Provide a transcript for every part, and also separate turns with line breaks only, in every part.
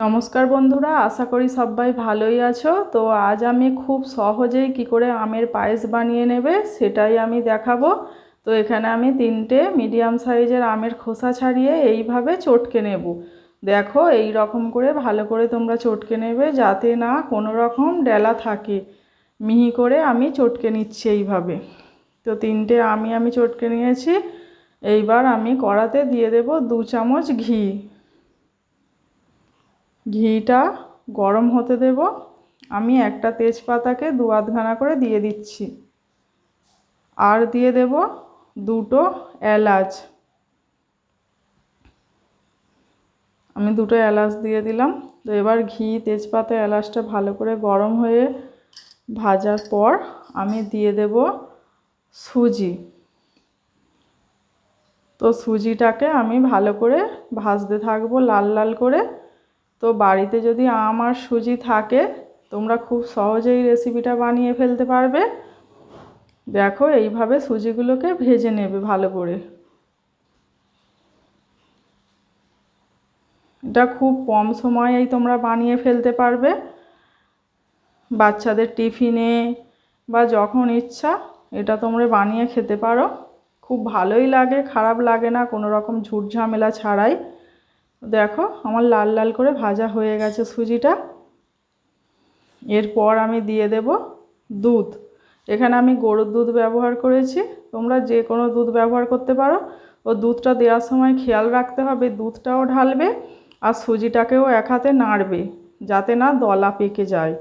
নমস্কার বন্ধুরা, আশা করি সবাই ভালোই আছো। তো আজ আমি খুব সহজেই কি করে আমের পায়েস বানিয়ে নেবে সেটাই আমি দেখাবো। তো এখানে আমি 3টে মিডিয়াম সাইজের আমের খোসা ছাড়িয়ে এইভাবে চটকে নেব। দেখো, এই রকম করে ভালো করে তোমরা চটকে নেবে যাতে না কোনো রকম ডেলা থাকে। মিহি করে আমি চটকে নিচ্ছি এইভাবে। তো 3টে আমি চটকে নিয়েছি। এইবার আমি কড়াতে দিয়ে দেব 2 চামচ ঘি। ঘিটা গরম হতে দেব। আমি একটা তেজপাতাকে 2 আধখানা করে দিয়ে দিচ্ছি, আর দিয়ে দেব 2টো এলাচ। আমি 2টো এলাচ দিয়ে দিলাম। তো এবার ঘি, তেজপাতা, এলাচটা ভালো করে গরম হয়ে ভাজার পর আমি দিয়ে দেব সুজি। তো সুজিটাকে আমি ভালো করে ভাজতে থাকবো লাল লাল করে। তো বাড়িতে যদি আম আর সুজি থাকে তোমরা খুব সহজেই রেসিপিটা বানিয়ে ফেলতে পারবে। দেখো, এইভাবে সুজিগুলোকে ভেজে নেবে ভালো করে। এটা খুব কম সময়েই তোমরা বানিয়ে ফেলতে পারবে। বাচ্চাদের টিফিনে বা যখন ইচ্ছা এটা তোমরা বানিয়ে খেতে পারো। খুব ভালোই লাগে, খারাপ লাগে না, কোনো রকম ঝুট ঝামেলা ছাড়াই। দেখো, আমার লাল লাল করে ভাজা হয়ে গেছে সুজিটা। এরপর আমি দিয়ে দেব দুধ। এখানে আমি গরুর দুধ ব্যবহার করেছি, তোমরা যে কোনো দুধ ব্যবহার করতে পারো। ও দুধটা দেওয়ার সময় খেয়াল রাখতে হবে দুধটাও ঢালবে আর সুজিটাকেও এক হাতে নাড়বে যাতে না দলা পেকে যায়।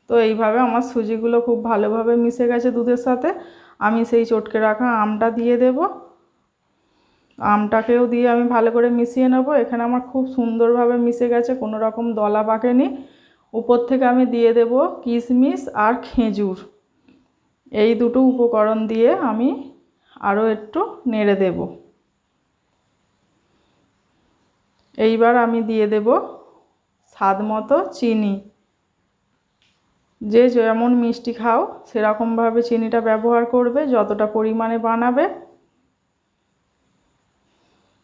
তো এইভাবে আমার সুজিগুলো খুব ভালোভাবে মিশে গেছে দুধের সাথে। আমি সেই চটকে রাখা আমটা দিয়ে দেব। আমটাকেও দিয়ে আমি ভালো করে মিশিয়ে নেব। এখানে আমার খুব সুন্দরভাবে মিশে গেছে, কোনো রকম দলা পাকেনি। উপর থেকে আমি দিয়ে দেব কিশমিশ আর খেজুর। এই দুটো উপকরণ দিয়ে আমি আরও একটু নেড়ে দেব। এইবার আমি দিয়ে দেব স্বাদ মতো চিনি। যে যেমন মিষ্টি খাও সেরকমভাবে চিনিটা ব্যবহার করবে, যতটা পরিমাণে বানাবে।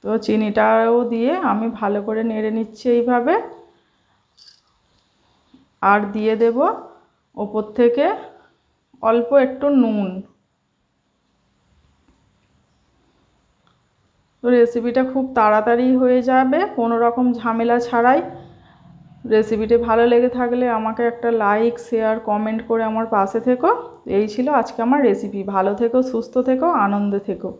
তো চিনিটাও দিয়ে আমি ভালো করে নেড়ে নিচ্ছি এইভাবে। আর দিয়ে দেব ওপর থেকে অল্প একটু নুন। তো রেসিপিটা খুব তাড়াতাড়ি হয়ে যাবে, কোনো রকম ঝামেলা ছাড়াই। রেসিপিটি ভালো লেগে থাকলে আমাকে একটা লাইক, শেয়ার, কমেন্ট করে আমার পাশে থেকো। এই ছিল আজকে আমার রেসিপি। ভালো থেকো, সুস্থ থেকো, আনন্দে থেকো।